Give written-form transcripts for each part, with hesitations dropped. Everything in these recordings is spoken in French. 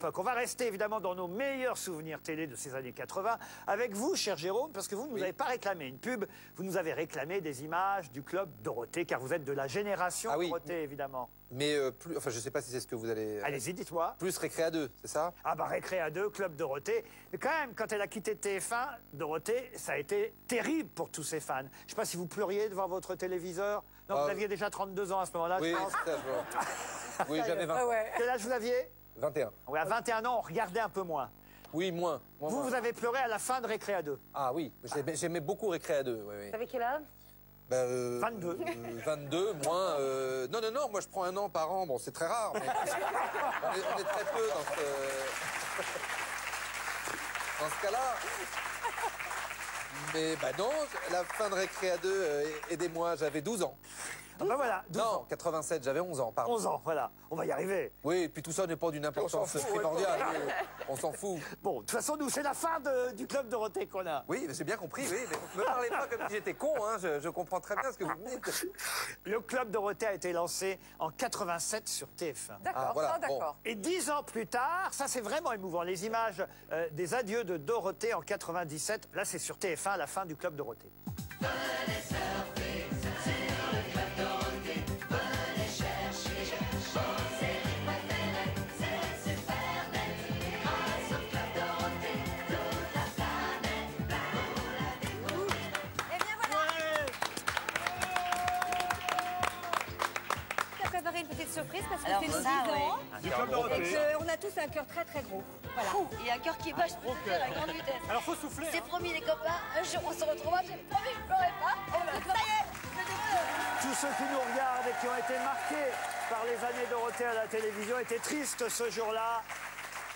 époque. On va rester évidemment dans nos meilleurs souvenirs télé de ces années 80 avec vous, cher Jérôme, parce que vous ne nous avez pas réclamé une pub, vous nous avez réclamé des images du club Dorothée, car vous êtes de la génération Dorothée, évidemment. Mais plus, enfin, je ne sais pas si c'est ce que vous allez... Allez-y, dites-moi. Plus Récré à 2, c'est ça? Ah bah Récré à 2, Club Dorothée. Mais quand même, quand elle a quitté TF1, Dorothée, ça a été terrible pour tous ses fans. Je ne sais pas si vous pleuriez devant votre téléviseur. Non, vous aviez déjà 32 ans à ce moment-là, oui, je pense. Ça, je vois. Oui, j'avais 20 ans. Quel âge vous aviez? 21. Oui, à 21 ans, on regardait un peu moins. Oui, moins. Vous avez pleuré à la fin de Récré à 2. Ah oui, j'aimais beaucoup Récré à 2. Oui, oui. Vous avez quel âge? 22. 22, moins... Non, moi je prends un an par an. Bon, c'est très rare, mais on est très peu dans ce cas-là. Mais non, la fin de Récré à 2, aidez-moi, j'avais 12 ans. Ah bah voilà, 12 ans. 87, j'avais 11 ans, pardon. 11 ans, voilà. On va y arriver. Oui, et puis tout ça n'est pas d'une importance primordiale. On s'en fout. Bon, de toute façon, nous, c'est la fin du Club Dorothée qu'on a. Oui, mais j'ai bien compris, oui. Mais ne me parlez pas comme si j'étais con, hein. Je comprends très bien ce que vous me dites. Le Club Dorothée a été lancé en 87 sur TF1. D'accord, voilà, d'accord. Et 10 ans plus tard, ça c'est vraiment émouvant, les images des adieux de Dorothée en 97, là c'est sur TF1, la fin du Club Dorothée. Une petite surprise parce que c'est nos 10 ans et qu'on a tous un cœur très très gros. Voilà. Il y a un cœur qui bat, je peux te dire à grande vitesse. Alors faut souffler. C'est promis les copains, un jour on se retrouvera, j'ai promis, je ne pleurerai pas. Ça y est, Tous ceux qui nous regardent et qui ont été marqués par les années Dorothée à la télévision étaient tristes ce jour-là.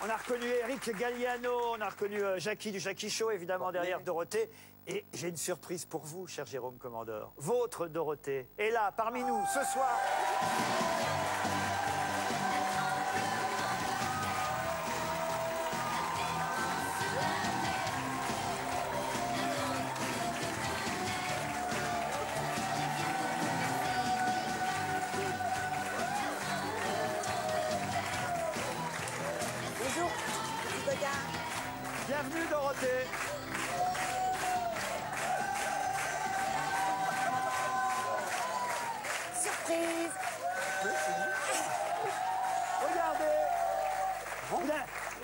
On a reconnu Eric Galliano, on a reconnu Jackie du Jackie Show, évidemment, derrière Dorothée. Et j'ai une surprise pour vous, cher Jérôme Commandeur. Votre Dorothée est là, parmi nous, ce soir. Bonjour, petit regard. Bienvenue, Dorothée. Surprise. Regardez.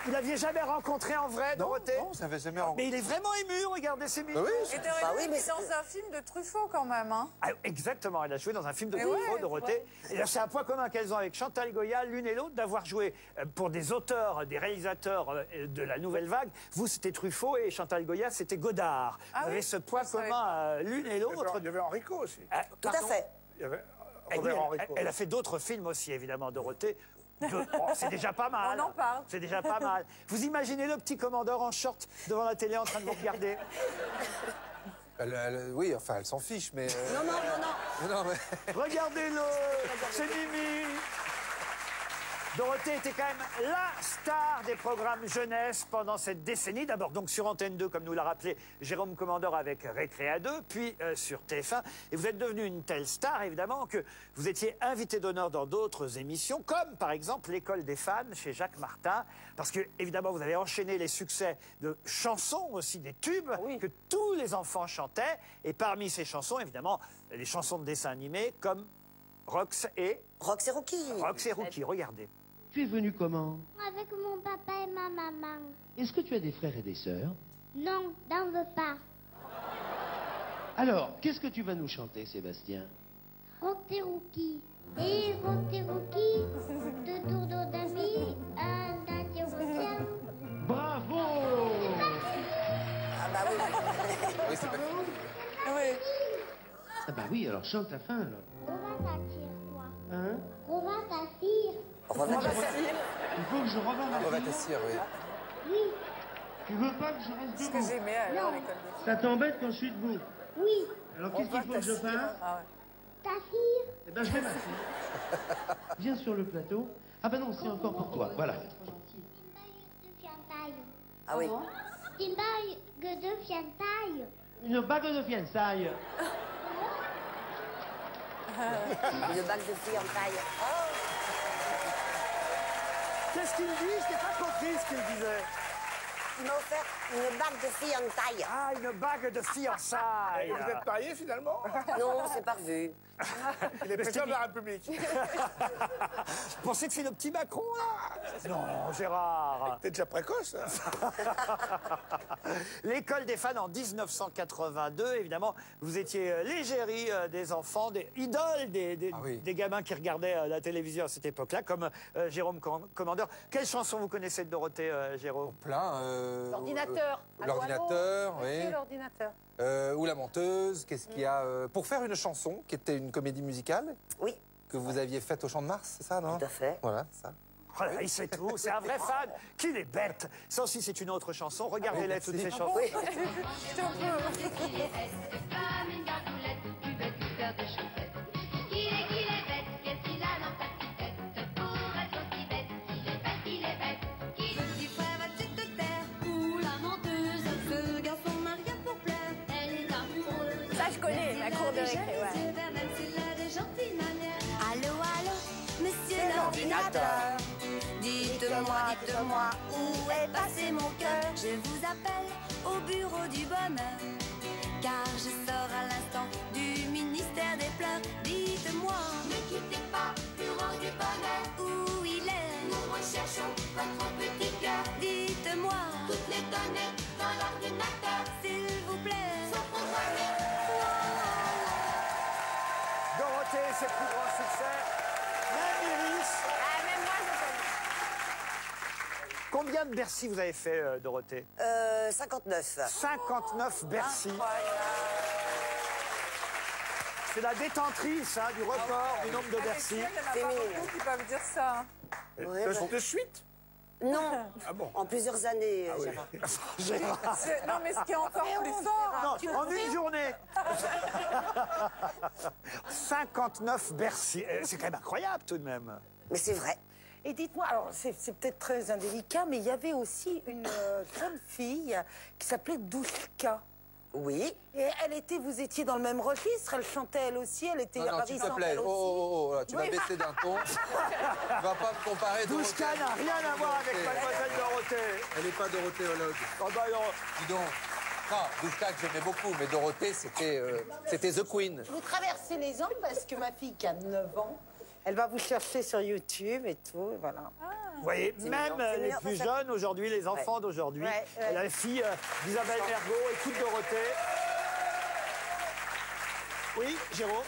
Vous l'aviez jamais rencontré en vrai, Dorothée? Non, ça fait jamais rencontré. Mais il est vraiment ému, regardez, c'est mignon. Oui, Et oui, mais c'est dans un film de Truffaut quand même, hein. Ah, exactement, elle a joué dans un film de Truffaut, Dorothée. Et là, c'est un point commun qu'elles ont avec Chantal Goya, l'une et l'autre, d'avoir joué pour des auteurs, des réalisateurs de la Nouvelle Vague. Vous, c'était Truffaut et Chantal Goya, c'était Godard. Vous avez ce point commun l'une et l'autre. Il y avait Enrico aussi. Tout à fait. Il y avait Et oui, Robert Enrico. elle a fait d'autres films aussi, évidemment, Dorothée. C'est déjà pas mal. On en parle. C'est déjà pas mal. Vous imaginez le petit commandeur en short devant la télé en train de vous regarder? Oui, enfin, elle s'en fiche, mais... Non. mais... Regardez-le, c'est Mimi. Dorothée était quand même la star des programmes jeunesse pendant cette décennie. D'abord donc sur Antenne 2, comme nous l'a rappelé Jérôme Commandeur avec Récré à 2, puis sur TF1. Et vous êtes devenue une telle star, évidemment, que vous étiez invité d'honneur dans d'autres émissions, comme par exemple l'École des fans chez Jacques Martin. Parce que, évidemment, vous avez enchaîné les succès de chansons, aussi des tubes, que tous les enfants chantaient. Et parmi ces chansons, évidemment, les chansons de dessins animés comme Rox et... Rox et Rookie. Rox et Rookie, regardez. Tu es venu comment? Avec mon papa et ma maman. Est-ce que tu as des frères et des sœurs? Non, n'en veux pas. Alors, qu'est-ce que tu vas nous chanter, Sébastien? Roxy Rookie. Et Roxy Rookie, de tour d'amis, un interrogien. Bravo! Ah bah oui. Oui, c'est pas... Oui. Ah bah oui, alors chante la fin, alors. On va t'attirer, toi. Hein? On va t'attirer. Il faut que je revienne. Revatassir, oui. Oui, Tu veux pas que je reste Ce que debout? j'aimais alors, l'école des filles. Ça t'embête quand je suis debout? oui. Alors qu'est-ce qu'il faut que je fasse? Ah ouais. T'attire. Eh ben je vais m'asseoir. Viens sur le plateau. Ah ben non, c'est encore pour toi, voilà. Une bague de fiançailles. Ah oui. Une bague de fiançailles. Une bague de fiançailles. Une bague de filles en taille. Qu'est-ce qu'il dit? Je n'ai pas compris. offert une bague de fiançailles. Ah, une bague de fiançailles. Et vous êtes mariés finalement? Non, c'est pas revu. Il est président de la République. Vous pensez que c'est le petit Macron, là? Non, Gérard. T'es déjà précoce, hein. L'école des fans en 1982, évidemment, vous étiez l'égérie des enfants, des idoles des gamins qui regardaient la télévision à cette époque-là, comme Jérôme Commandeur. Quelle chanson vous connaissez de Dorothée, Jérôme? Plein. L'ordinateur. L'ordinateur, oui. L'ordinateur. Ou La Menteuse. Qu'est-ce qu'il y a pour faire une chanson qui était une comédie musicale? Oui. Que vous aviez faite au Champ de Mars, c'est ça, non? Tout à fait. Voilà, ça. Oh là, il sait tout, c'est un vrai fan. Qu'il est bête. Ça aussi, c'est une autre chanson. Regardez-les, toutes ces chansons. Oui. Ça, je connais, la cour de récré, ouais. Allô, allô, monsieur l'ordinateur. Dites-moi, où est passé mon cœur? Je vous appelle au bureau du bonheur, car je sors à l'instant du ministère des pleurs. Dites-moi, ne quittez pas bureau du bonheur. Où il est? Nous recherchons votre petit cœur. Dites-moi, toutes les données dans l'ordinateur, s'il vous plaît. Sont programmées. Dorothée, ses plus grands succès. Même Iris. Ah, même moi, je connais. Combien de Bercy vous avez fait, Dorothée? 59. 59 Bercy. C'est la détentrice du record du nombre de Bercy. Il y en a pas beaucoup qui peuvent dire ça. Hein. Ouais, De suite? Non. Ah bon? En plusieurs années, Ah oui. Gérard. Gérard. Non, mais ce qui est encore plus fort. Non, en une journée. 59 Bercy. C'est quand même incroyable tout de même. Mais c'est vrai. Et dites-moi, alors c'est peut-être très indélicat, mais il y avait aussi une jeune fille qui s'appelait Douchka. Oui. Et vous étiez dans le même registre, elle chantait elle aussi, elle était Non, s'il ravissante te plaît. elle aussi. Oh, là, tu vas Oui. baisser d'un ton. Tu vas pas me comparer Douchka Dorothée. n'a rien à voir avec Mademoiselle Dorothée. Elle n'est pas Dorothée Holod. Oh bah non. Dis donc. Non, Douchka que j'aimais beaucoup, mais Dorothée, c'était The Queen. Vous traversez les ans parce que ma fille qui a 9 ans, elle va vous chercher sur YouTube et tout, voilà. Vous voyez, même les mignon, plus ça. jeunes aujourd'hui, les enfants d'aujourd'hui, la fille d'Isabelle Mergo, écoute Dorothée. Oui, Jérôme?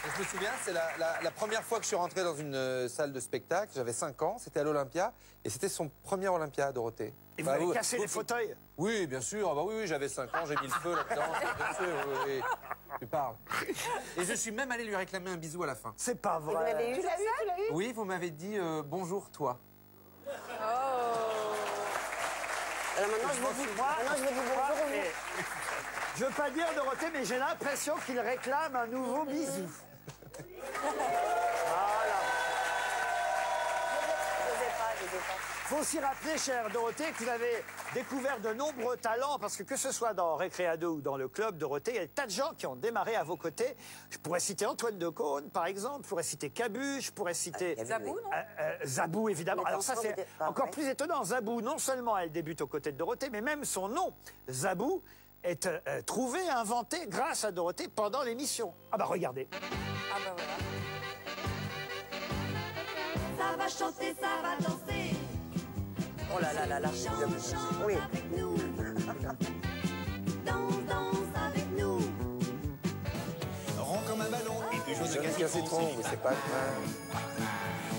Et je me souviens, c'est la première fois que je suis rentré dans une salle de spectacle. J'avais 5 ans, c'était à l'Olympia. Et c'était son premier Olympia, Dorothée. Et vous avez cassé les fauteuils? Oui, bien sûr. Ah bah oui, j'avais 5 ans, j'ai mis le feu là-dedans. Bien sûr, oui. Tu parles. Et je suis même allé lui réclamer un bisou à la fin. C'est pas Vous vrai. l'avez eu, ça? Oui, vous m'avez dit bonjour, toi. Alors maintenant, je vous dis bonjour. Et je veux pas dire Dorothée, mais j'ai l'impression qu'il réclame un nouveau bisou. Voilà. Je sais pas. Faut aussi rappeler, chère Dorothée, que vous avez découvert de nombreux talents, parce que ce soit dans Récréa 2 ou dans le club Dorothée, il y a des tas de gens qui ont démarré à vos côtés. Je pourrais citer Antoine Decaune, par exemple, je pourrais citer Cabu, je pourrais citer... Zabou, non? Zabou, évidemment. Mais Alors ça, c'est encore plus étonnant. Zabou, non seulement elle débute aux côtés de Dorothée, mais même son nom, Zabou, est trouvé, inventé grâce à Dorothée pendant l'émission. Ah bah regardez. Ah bah voilà. Ça va chanter, ça va danser. Oh là là là là. Chante, chante Oui. avec nous. Danse, danse avec nous. Rond comme un ballon et toujours de Jean-Luc Citron, mais c'est pas mal.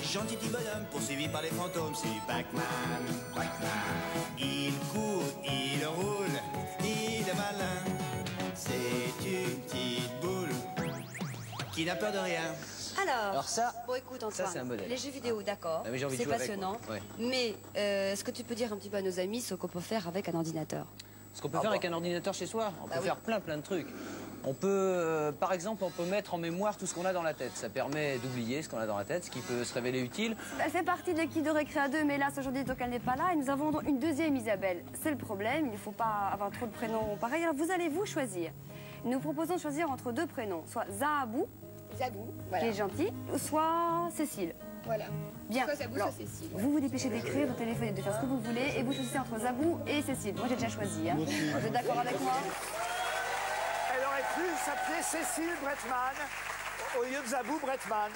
Gentil petit bonhomme poursuivi par les fantômes, c'est Pac-Man. Il court, il roule, il est malin. C'est une petite boule qui n'a peur de rien. Alors ça, bon, écoute, Antoine, ça, c'est un modèle. les jeux vidéo, d'accord, Ah, mais j'ai envie de c'est jouer avec, passionnant, moi. Ouais. mais est-ce que tu peux dire un petit peu à nos amis ce qu'on peut faire avec un ordinateur? Ce qu'on peut faire avec un ordinateur chez soi, on peut faire plein de trucs. On peut, par exemple, on peut mettre en mémoire tout ce qu'on a dans la tête. Ça permet d'oublier ce qu'on a dans la tête, ce qui peut se révéler utile. Elle fait partie de l'équipe de Récréa 2, mais hélas, aujourd'hui, donc elle n'est pas là. Et nous avons une deuxième Isabelle. C'est le problème, il ne faut pas avoir trop de prénoms pareils. Alors vous allez vous choisir. Nous proposons de choisir entre deux prénoms, soit Zabou, Zabou, qui est gentil, ou soit Cécile. Voilà. Bien. Soit Zabou, Alors, soit Cécile. vous vous dépêchez d'écrire, de téléphoner, de faire ce que vous voulez, et vous choisissez entre Zabou et Cécile. Moi, j'ai déjà choisi. Hein. Vous êtes d'accord avec moi? Elle aurait pu s'appeler Cécile Bretman au lieu de Zabou Bretman.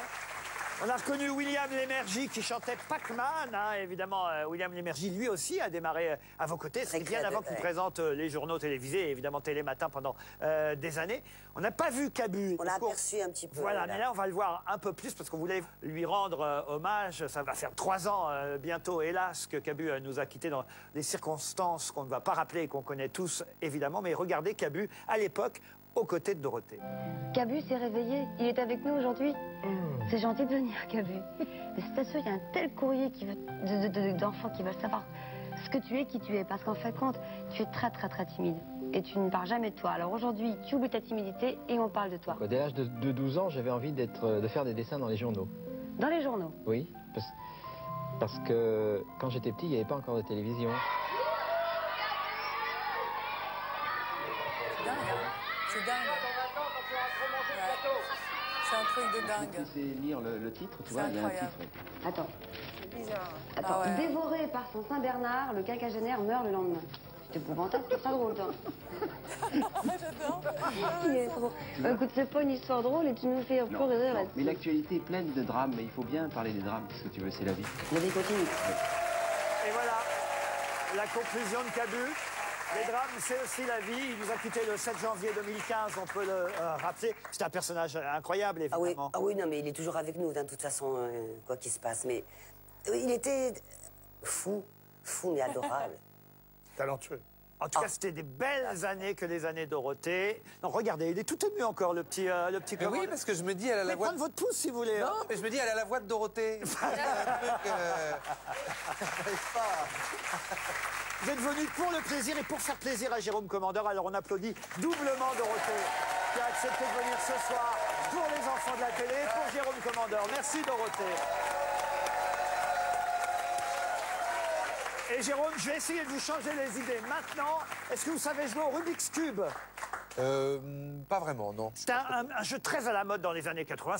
On a reconnu William Lémergie qui chantait Pac-Man. Hein, évidemment, William Lémergie, lui aussi, a démarré à vos côtés. C'est bien avant qu'il présente les journaux télévisés et évidemment Télématin pendant des années. On n'a pas vu Cabu. On l'a aperçu un petit peu. Voilà, mais là, on va le voir un peu plus parce qu'on voulait lui rendre hommage. Ça va faire 3 ans bientôt, hélas, que Cabu nous a quittés dans des circonstances qu'on ne va pas rappeler et qu'on connaît tous, évidemment. Mais regardez Cabu, à l'époque, aux côtés de Dorothée. Cabu s'est réveillé, il est avec nous aujourd'hui. C'est gentil de venir, Cabu. Mais c'est sûr, il y a un tel courrier d'enfants qui veulent savoir ce que tu es, qui tu es. Parce qu'en fin de compte, tu es très, très, très timide. Et tu ne parles jamais de toi. Alors aujourd'hui, tu oublies ta timidité et on parle de toi. Dès l'âge de 12 ans, j'avais envie de faire des dessins dans les journaux. Dans les journaux? Oui, parce que quand j'étais petit, il n'y avait pas encore de télévision. C'est dingue. C'est un truc de dingue. C'est lire le titre, tu vois, il y a un titre. Attends. C'est bizarre. Attends, dévoré par son Saint-Bernard, le quinquagénaire meurt le lendemain. C'est épouvantable, c'est pas drôle, toi. J'adore. Il est trop... écoute, c'est pas une histoire drôle et tu nous fais pleurer rire là-dessus. Mais l'actualité est pleine de drames, mais il faut bien parler des drames, parce que tu veux, c'est la vie. La vie continue. Et voilà, la conclusion de Cabu. Les drames, c'est aussi la vie. Il nous a quittés le 7 janvier 2015, on peut le rappeler. C'est un personnage incroyable, évidemment. Ah oui, non, mais il est toujours avec nous, de toute façon, quoi qu'il se passe. Mais il était fou, mais adorable. Talentueux. En tout cas, c'était des belles années que les années Dorothée. Non, regardez, il est tout ému encore, le petit Mais oui, parce que je me dis, elle a la voix... prendre votre pouce, si vous voulez. Non, mais je me dis, elle a la voix de Dorothée. Vous êtes venus pour le plaisir et pour faire plaisir à Jérôme Commandeur. Alors on applaudit doublement Dorothée, qui a accepté de venir ce soir pour les enfants de la télé, pour Jérôme Commandeur. Merci Dorothée. Et Jérôme, je vais essayer de vous changer les idées. Maintenant, est-ce que vous savez jouer au Rubik's Cube? Pas vraiment, non. C'est un jeu très à la mode dans les années 80.